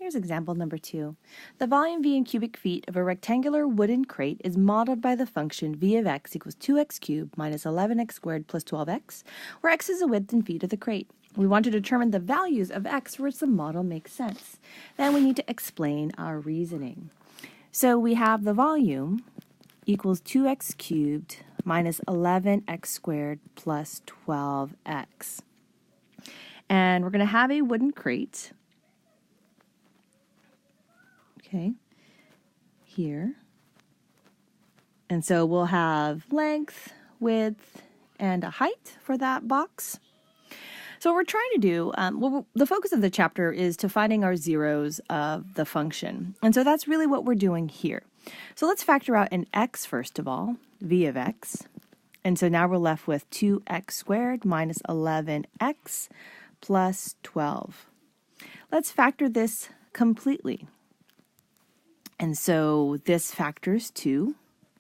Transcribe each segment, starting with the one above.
Here's example number 2. The volume V in cubic feet of a rectangular wooden crate is modeled by the function V of x equals 2x cubed minus 11x squared plus 12x, where x is the width in feet of the crate. We want to determine the values of x for which the model makes sense. Then we need to explain our reasoning. So we have the volume equals 2x cubed minus 11x squared plus 12x. And we're going to have a wooden crate. Okay, here. And so we'll have length, width, and a height for that box. So what we're trying to do, the focus of the chapter is to finding our zeros of the function. And so that's really what we're doing here. So let's factor out an x first of all, v of x. And so now we're left with 2x squared minus 11x plus 12. Let's factor this completely. And so this factors to,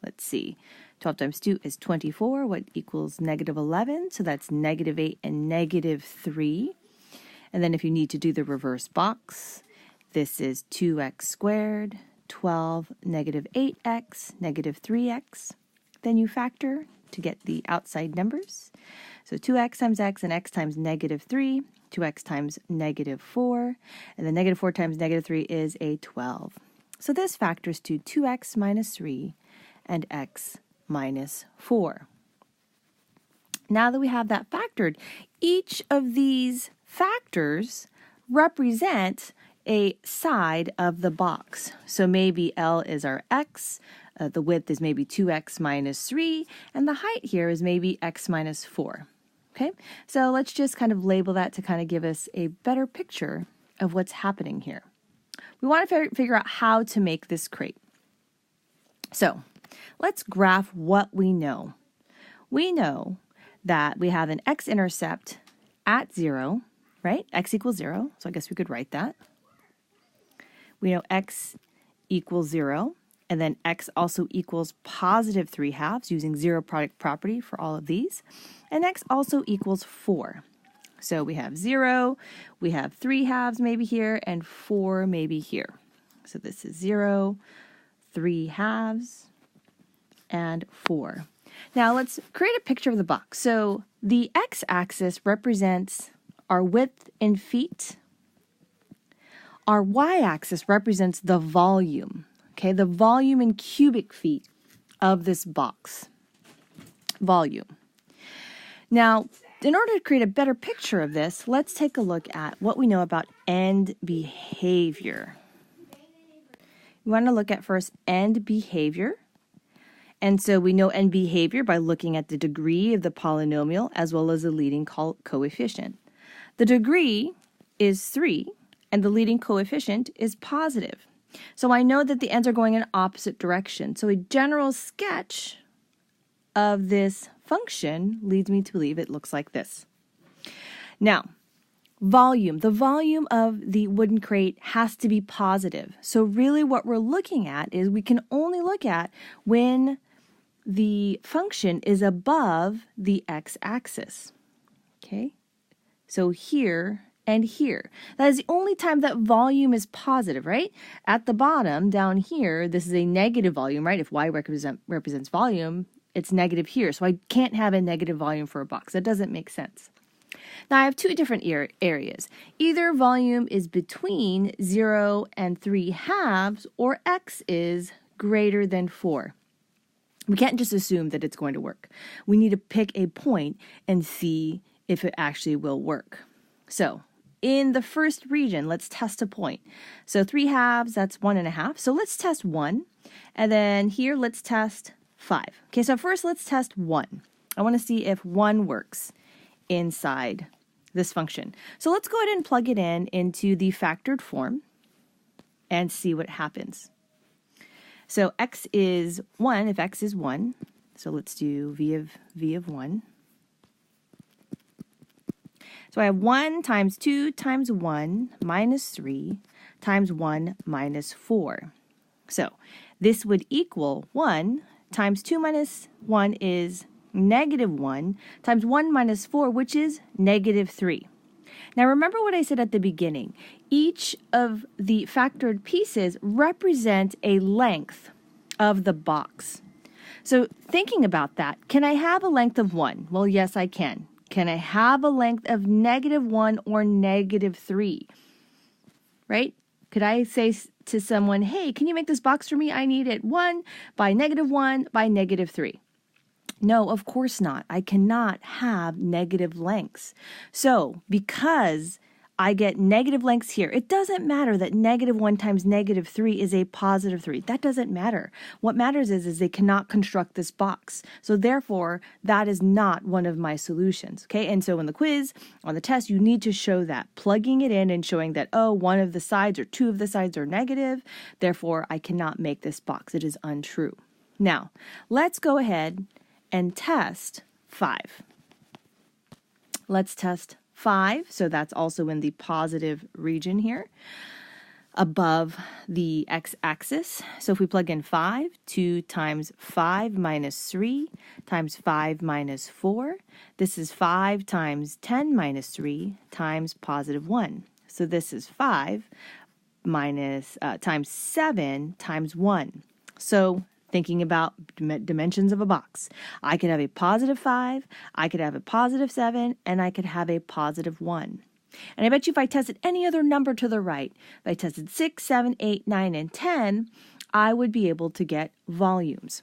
let's see, 12 times 2 is 24, what equals negative 11, so that's negative 8 and negative 3. And then if you need to do the reverse box, this is 2x squared, 12, negative 8x, negative 3x. Then you factor to get the outside numbers. So 2x times x and x times negative 3, 2x times negative 4, and then negative 4 times negative 3 is a 12. So this factors to 2x minus 3 and x minus 4. Now that we have that factored, each of these factors represent a side of the box. So maybe L is our x, the width is maybe 2x minus 3, and the height here is maybe x minus 4. Okay, so let's just kind of label that to kind of give us a better picture of what's happening here. We want to figure out how to make this crate. So let's graph what we know. We know that we have an x-intercept at 0, right? X equals 0, so I guess we could write that. We know x equals 0, and then x also equals positive 3/2 using zero product property for all of these. And x also equals 4. So we have 0, we have 3/2 maybe here, and 4 maybe here. So this is 0, 3/2, and 4. Now let's create a picture of the box. So the x-axis represents our width in feet. Our y-axis represents the volume, okay, the volume in cubic feet of this box. Volume. Now, in order to create a better picture of this, let's take a look at what we know about end behavior. We want to look at first end behavior. And so we know end behavior by looking at the degree of the polynomial as well as the leading coefficient. The degree is 3 and the leading coefficient is positive. So I know that the ends are going in opposite direction. So a general sketch of this function leads me to believe it looks like this. Now, volume. The volume of the wooden crate has to be positive. So really what we're looking at is we can only look at when the function is above the x-axis. Okay? So here and here. That is the only time that volume is positive, right? At the bottom, down here, this is a negative volume, right? If y represents volume, it's negative here. So I can't have a negative volume for a box. That doesn't make sense. Now I have two different areas. Either volume is between 0 and 3/2 or x is greater than 4. We can't just assume that it's going to work. We need to pick a point and see if it actually will work. So in the first region, let's test a point. So 3/2, that's 1.5. So let's test 1. And then here, let's test 5. Okay, so first let's test 1. I want to see if 1 works inside this function. So let's go ahead and plug it in into the factored form and see what happens. So x is 1, if x is 1, so let's do v of 1. So I have 1 times 2 times 1 minus 3 times 1 minus 4. So this would equal 1 times 2 minus 1 is negative 1 times 1 minus 4, which is negative 3. Now remember what I said at the beginning. each of the factored pieces represent a length of the box. So thinking about that, can I have a length of 1? Well, yes, I can. Can I have a length of -1 or -3? Right? Could I say to someone, hey, can you make this box for me? I need it 1 by -1 by -3. No, of course not. I cannot have negative lengths. So because I get negative lengths here, it doesn't matter that -1 times -3 is a +3. That doesn't matter. What matters is they cannot construct this box. So therefore, that is not one of my solutions. Okay, and so in the quiz, on the test, you need to show that, plugging it in and showing that, oh, one of the sides or two of the sides are negative. Therefore, I cannot make this box. It is untrue. Now, let's go ahead and test 5. Let's test 5. So that's also in the positive region here, above the x-axis. So if we plug in 5, 2 times 5 minus 3 times 5 minus 4, this is 5 times 10 minus 3 times +1. So this is 5 minus times 7 times 1. So thinking about dimensions of a box, I could have a +5, I could have a +7, and I could have a +1. And I bet you if I tested any other number to the right, if I tested 6, 7, 8, 9, and 10, I would be able to get volumes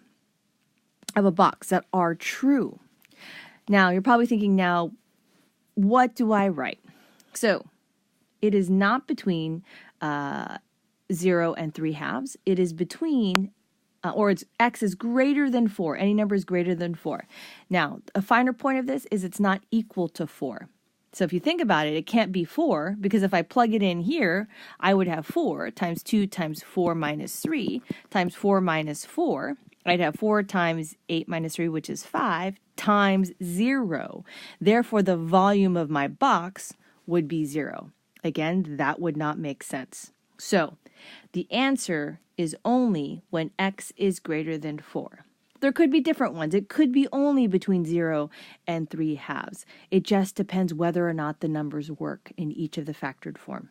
of a box that are true. Now, you're probably thinking, now, what do I write? So, it is not between 0 and 3/2. It is between or it's x is greater than 4. Any number is greater than 4. Now, a finer point of this is it's not equal to 4. So if you think about it, it can't be 4, because if I plug it in here, I would have 4 times 2 times 4 minus 3 times 4 minus 4. I'd have 4 times 8 minus 3, which is 5, times 0. Therefore, the volume of my box would be 0. Again, that would not make sense. So the answer is only when x is greater than 4. There could be different ones. It could be only between 0 and 3/2. It just depends whether or not the numbers work in each of the factored form.